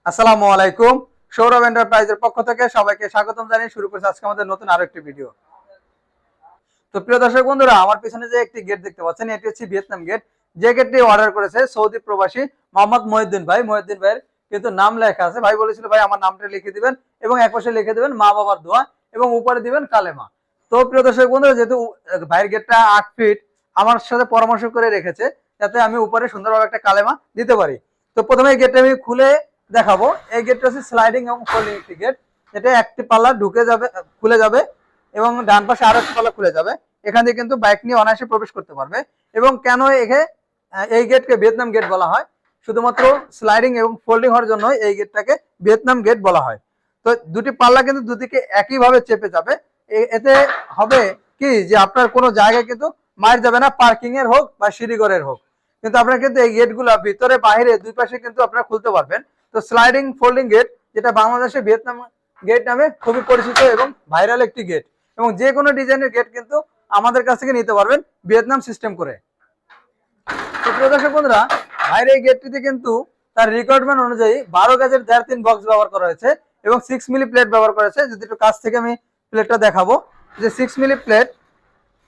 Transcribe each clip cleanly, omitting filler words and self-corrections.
আসসালামু আলাইকুম। সৌরভ এন্টারপ্রাইজের পক্ষ থেকে সবাইকে স্বাগতম জানিয়ে শুরু করছি আজকে আমাদের নতুন আরো একটি ভিডিও। তো প্রিয় দর্শক বন্ধুরা, আমার পিছনে যে একটি গেট দেখতে পাচ্ছেন, এটি হচ্ছে ভিয়েতনাম গেট। যে গেটটি অর্ডার করেছে সৌদি প্রবাসী মোহাম্মদ মহিউদ্দিন ভাই। মহিউদ্দিন ভাইয়ের কিন্তু নাম লেখা আছে। ভাই বলেছিল ভাই আমার নামটা লিখে দিবেন এবং এক পাশে লিখে দিবেন মা বাবার দোয়া এবং উপরে দিবেন কালেমা। তো প্রিয় দর্শক বন্ধুরা, যেহেতু ভাইয়ের গেটটা 8 ফিট, আমার সাথে পরামর্শ করে রেখেছে যাতে আমি উপরে সুন্দরভাবে একটা কালেমা দিতে পারি। তো প্রথমে এই গেটটা আমি খুলে দেখাবো। এই গেটটা হচ্ছে স্লাইডিং এবং ফোল্ডিং একটি গেট। এটা একটি পাল্লা ঢুকে যাবে, খুলে যাবে এবং ডান পাশে আরো একটি পাল্লা খুলে যাবে। এখান থেকে কিন্তু বাইক নিয়ে অনায়াসে প্রবেশ করতে পারবে। এবং কেন এই গেটকে ভিয়েতনাম গেট বলা হয়, শুধুমাত্র স্লাইডিং এবং ফোল্ডিং হওয়ার জন্য এই গেটটাকে ভিয়েতনাম গেট বলা হয়। তো দুটি পাল্লা কিন্তু দুদিকে একইভাবে চেপে যাবে। এতে হবে কি যে আপনার কোনো জায়গায় কিন্তু মার যাবে না, পার্কিং এর হোক বা সিঁড়িঘরের হোক। কিন্তু আপনারা কিন্তু এই গেটগুলো ভিতরে বাইরে দুই পাশে কিন্তু আপনারা খুলতে পারবেন। তো স্লাইডিং ফোল্ডিং গেট, যেটা বাংলাদেশে ভিয়েতনাম গেট নামে খুবই পরিচিত এবং ভাইরাল একটি গেট। এবং যে কোনো ডিজাইনের গেট কিন্তু আমাদের কাছ থেকে নিতে পারবেন ভিয়েতনাম সিস্টেম করে। তো প্রিয় দর্শক বন্ধুরা, ভাইয়ের এই গেটটিতে কিন্তু তার রিকোয়ারমেন্ট অনুযায়ী 12 গজের 3.5 বক্স ব্যবহার করা হয়েছে এবং 6 মিলি প্লেট ব্যবহার করা হয়েছে। যদি একটু কাছ থেকে আমি প্লেটটা দেখাবো, যে 6 মিলি প্লেট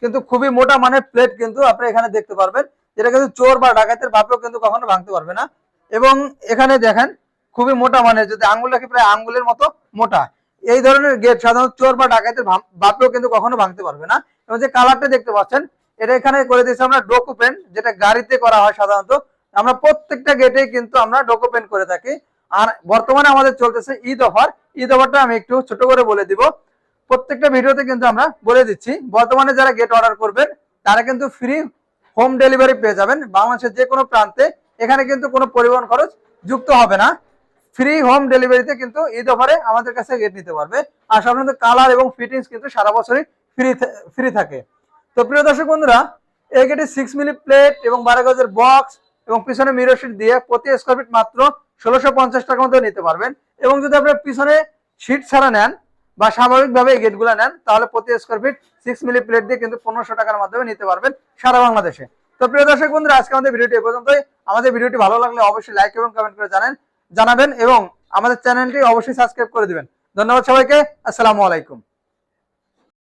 কিন্তু খুবই মোটা মানের প্লেট কিন্তু আপনি এখানে দেখতে পারবেন, যেটা কিন্তু চোর বা ডাকাতের ভাবেও কিন্তু কখনো ভাঙতে পারবে না। এবং এখানে দেখেন খুবই মোটা মানের, যদি আঙ্গুল রাখি প্রায় আঙ্গুলের মতো মোটা। এই ধরনের গেট সাধারণত চোর বা ডাকাতের ভাবেও কিন্তু কখনো ভাঙতে পারবে না। এবং যে কালারটা দেখতে পাচ্ছেন, এটা এখানে করে দিয়েছি আমরা ডোকো পেন, যেটা গাড়িতে করা হয় সাধারণত। আমরা প্রত্যেকটা গেটেই কিন্তু আমরা ডোকো পেন করে থাকি। আর বর্তমানে আমাদের চলতেছে ঈদ অফার। ঈদ অফারটা আমি একটু ছোট করে বলে দিব। প্রত্যেকটা ভিডিওতে কিন্তু আমরা বলে দিচ্ছি, বর্তমানে যারা গেট অর্ডার করবেন তারা কিন্তু ফ্রি হোম ডেলিভারি পেয়ে যাবেন বাংলাদেশের যে কোনো প্রান্তে। এখানে কিন্তু কোনো পরিবহন খরচ যুক্ত হবে না। ফ্রি হোম ডেলিভারিতে কিন্তু ঈদ অফারে আমাদের কাছে গেট নিতে পারবে। আর সাধারণত কালার এবং ফিটিংস কিন্তু সারা বছরই ফ্রি থাকে। তো প্রিয় দর্শক বন্ধুরা, এই গেটে 6 মিলি প্লেট এবং 12 গজের বক্স এবং পিছনে মিরর শীট দিয়ে প্রতি স্কয়ার ফিট মাত্র 1650 টাকার মধ্যে নিতে পারবেন। এবং যদি আপনার পিছনে শীট ছাড়া নেন বা স্বাভাবিকভাবে এই গেটগুলো নেন, তাহলে প্রতি স্কয়ার ফিট 6 মিলি প্লেট দিয়ে কিন্তু 1500 টাকার মাধ্যমে নিতে পারবেন সারা বাংলাদেশে। তো প্রিয় দর্শক বন্ধুরা, আজকে আমাদের ভিডিওটি এ পর্যন্তই। আমাদের ভিডিওটি ভালো লাগলে অবশ্যই লাইক এবং কমেন্ট করে জানাবেন এবং আমাদের চ্যানেলটি অবশ্যই সাবস্ক্রাইব করে দিবেন। ধন্যবাদ সবাইকে। আসসালামু আলাইকুম।